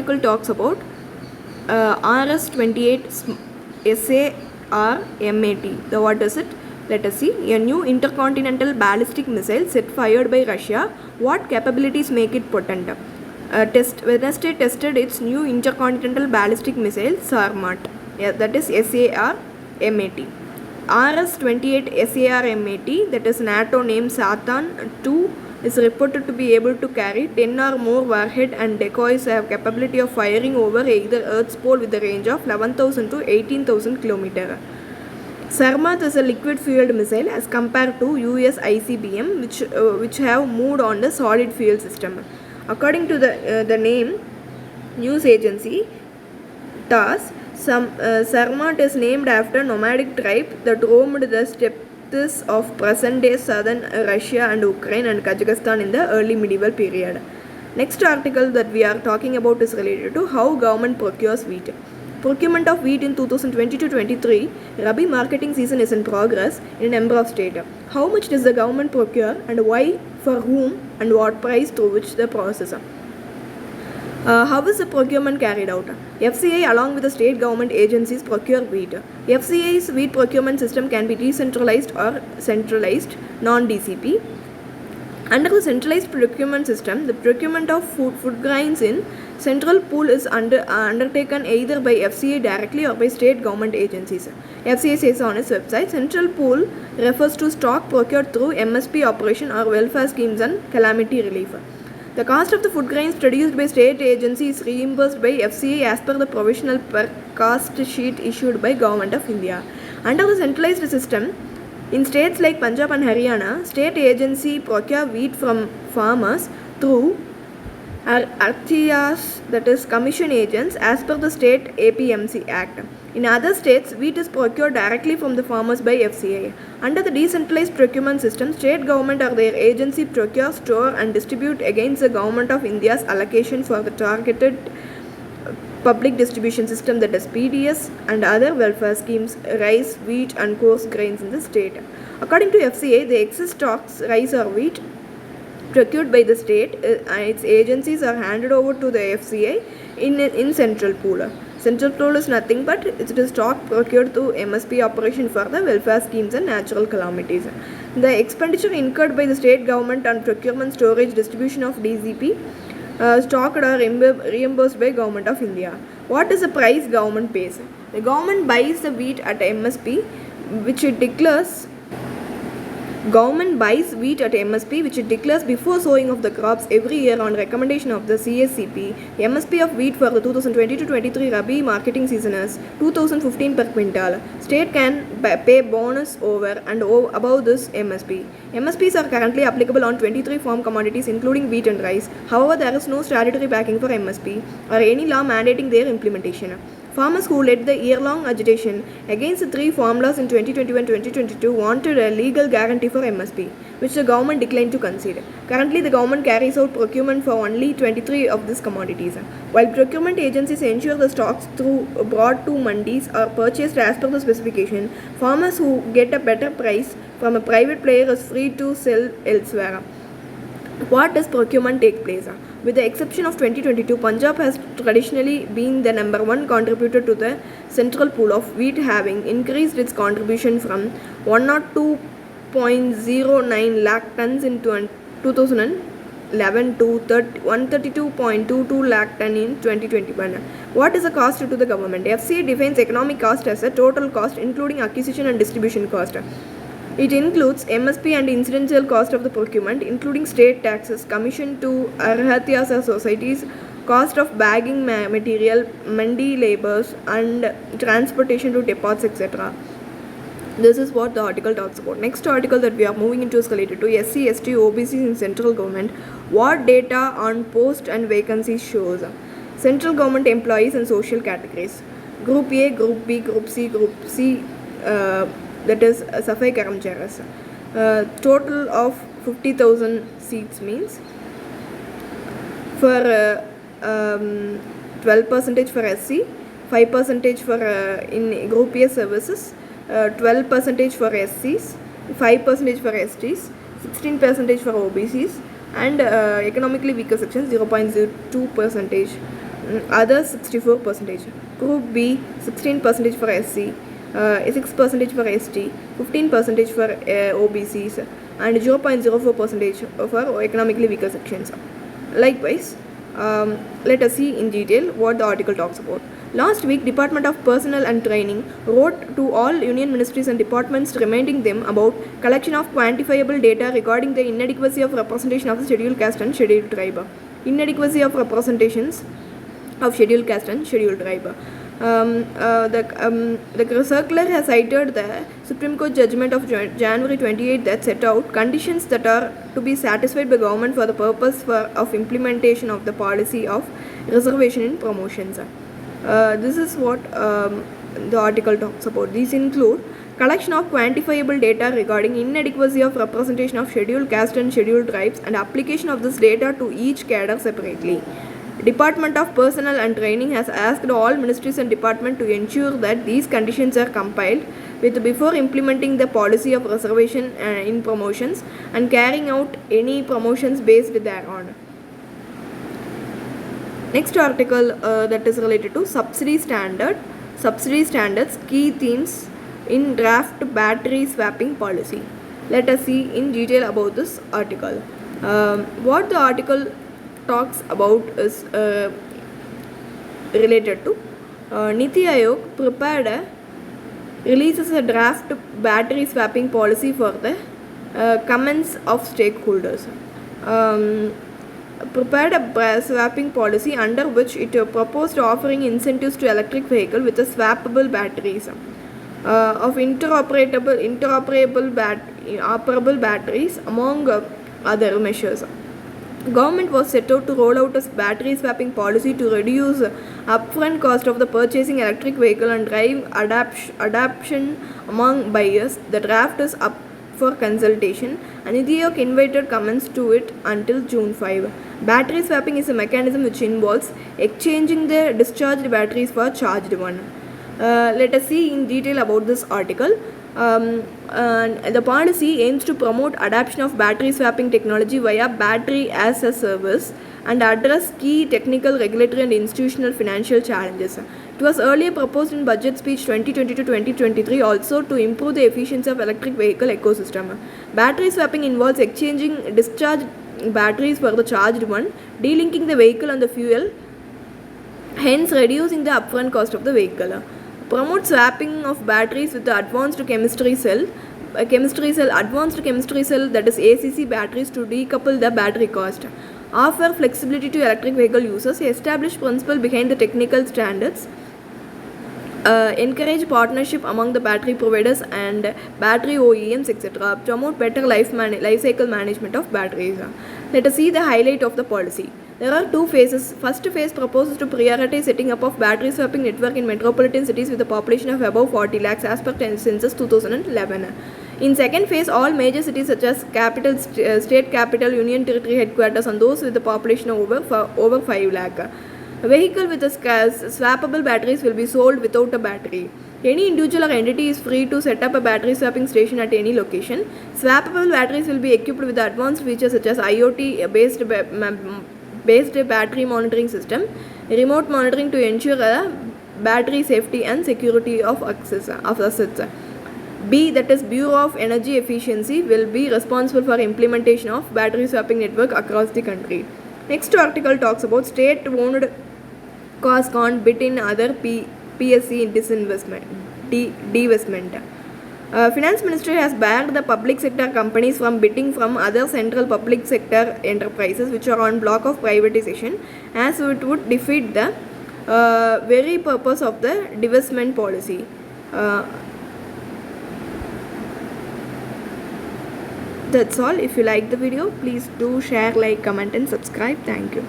article talks about RS-28 SARMAT. What is it? Let us see. A new intercontinental ballistic missile set fired by Russia. What capabilities make it potent? Wednesday tested its new intercontinental ballistic missile SARMAT. Yeah, that is SARMAT. RS-28 SARMAT, that is NATO name Satan 2, is reported to be able to carry 10 or more warhead, and decoys have capability of firing over either Earth's pole with a range of 11,000 to 18,000 km. Sarmat is a liquid-fueled missile as compared to US ICBM, which have moved on the solid fuel system. According to the name news agency TASS, Sarmat is named after nomadic tribe that roamed the steppes of present-day southern Russia and Ukraine and Kazakhstan in the early medieval period. Next article that we are talking about is related to how government procures wheat. Procurement of wheat in 2022-23 Rabi marketing season is in progress in a number of states. How much does the government procure and why, for whom, and what price through which the process? How is the procurement carried out? FCI along with the state government agencies procure wheat. FCI's wheat procurement system can be decentralized or centralized, non-DCP. Under the centralized procurement system, the procurement of food grains in central pool is undertaken either by FCI directly or by state government agencies. FCI says on its website, central pool refers to stock procured through MSP operation or welfare schemes and calamity relief. The cost of the food grains produced by state agencies is reimbursed by FCI as per the provisional per cost sheet issued by Government of India. Under the centralized system, in states like Punjab and Haryana, state agency procure wheat from farmers through RTAs, that is commission agents, as per the state APMC Act. In other states, wheat is procured directly from the farmers by FCI. Under the decentralized procurement system, state government or their agency procure, store and distribute against the Government of India's allocation for the targeted public distribution system, that is PDS, and other welfare schemes, rice, wheat and coarse grains in the state. According to FCI, the excess stocks, rice or wheat procured by the state and its agencies are handed over to the FCI in central pool. Central pool is nothing but it is stock procured through MSP operation for the welfare schemes and natural calamities. The expenditure incurred by the state government on procurement, storage, distribution of DCP stocked are reimbursed by Government of India. What is the price government pays? The government buys the wheat at MSP, which it declares. Government buys wheat at MSP, which it declares before sowing of the crops every year on recommendation of the CSCP. MSP of wheat for the 2022-23 Rabi marketing season is 2015 per quintal. State can pay bonus over and above this MSP. MSPs are currently applicable on 23 farm commodities including wheat and rice. However, there is no statutory backing for MSP or any law mandating their implementation. Farmers who led the year-long agitation against the three formulas in 2021-2022 wanted a legal guarantee for MSP, which the government declined to concede. Currently, the government carries out procurement for only 23 of these commodities. While procurement agencies ensure the stocks brought to mandis are purchased as per the specification, farmers who get a better price from a private player is free to sell elsewhere. What does procurement take place? With the exception of 2022, Punjab has traditionally been the number one contributor to the central pool of wheat, having increased its contribution from 102.09 lakh tons in 2011 to 132.22 lakh tons in 2021. What is the cost to the government? FCI defines economic cost as a total cost including acquisition and distribution cost. It includes MSP and incidental cost of the procurement, including state taxes, commission to Arhatyas or societies, cost of bagging material, mandi labours, and transportation to depots, etc. This is what the article talks about. Next article that we are moving into is related to SC, ST, OBCs in central government. What data on post and vacancies shows? Central government employees and social categories. Group A, Group B, Group C, that is Safai Karamcharas. Total of 50,000 seats means for 12% for SC, 5% for in Group A services, 12% for SCs, 5% for STs, 16% for OBCs, and economically weaker sections 0.02%. Others 64%. Group B 16% for SC, 6% for ST, 15% for OBCs, and 0.04% for economically weaker sections. Likewise, let us see in detail what the article talks about. Last week, Department of Personnel and Training wrote to all union ministries and departments reminding them about collection of quantifiable data regarding the inadequacy of representation of the scheduled caste and scheduled tribe. Inadequacy of representations of scheduled caste and scheduled tribe. The circular has cited the Supreme Court judgment of January 28 that set out conditions that are to be satisfied by government for the purpose of implementation of the policy of reservation in promotions. This is what the article talks about. These include collection of quantifiable data regarding inadequacy of representation of scheduled caste and scheduled tribes and application of this data to each cadre separately. Department of Personnel and Training has asked all ministries and departments to ensure that these conditions are compiled with before implementing the policy of reservation in promotions and carrying out any promotions based thereon. Next article that is related to subsidy standards, key themes in draft battery swapping policy. Let us see in detail about this article. What the article talks about is related to Niti Aayog releases a draft battery swapping policy for the comments of stakeholders. Prepared a swapping policy under which it proposed offering incentives to electric vehicle with a swappable batteries of interoperable batteries among other measures. Government was set out to roll out a battery swapping policy to reduce upfront cost of the purchasing electric vehicle and drive adoption among buyers. The draft is up for consultation and Niti Aayog invited comments to it until June 5. Battery swapping is a mechanism which involves exchanging the discharged batteries for charged one. Let us see in detail about this article. The policy aims to promote adoption of battery swapping technology via battery as a service and address key technical, regulatory and institutional financial challenges. It was earlier proposed in Budget Speech 2022-2023 also to improve the efficiency of electric vehicle ecosystem. Battery swapping involves exchanging discharged batteries for the charged one, delinking the vehicle and the fuel, hence reducing the upfront cost of the vehicle. Promote swapping of batteries with the advanced chemistry cell that is ACC batteries to decouple the battery cost. Offer flexibility to electric vehicle users. Establish principle behind the technical standards. Encourage partnership among the battery providers and battery OEMs, etc. Promote better life cycle management of batteries. Let us see the highlight of the policy. There are two phases. First phase proposes to prioritize setting up of battery swapping network in metropolitan cities with a population of above 40 lakhs as per census 2011. In second phase, all major cities such as capital, state capital, union territory headquarters and those with a population of over 5 lakh. A vehicle with a swappable batteries will be sold without a battery. Any individual or entity is free to set up a battery swapping station at any location. Swappable batteries will be equipped with advanced features such as IoT based battery monitoring system, remote monitoring to ensure battery safety and security of assets. B, that is Bureau of Energy Efficiency, will be responsible for implementation of battery swapping network across the country. Next article talks about state-owned Coscon bit in other PSC divestment. Finance Ministry has barred the public sector companies from bidding from other central public sector enterprises which are on block of privatization, as it would defeat the very purpose of the divestment policy. That's all. If you like the video, please do share, like, comment and subscribe. Thank you.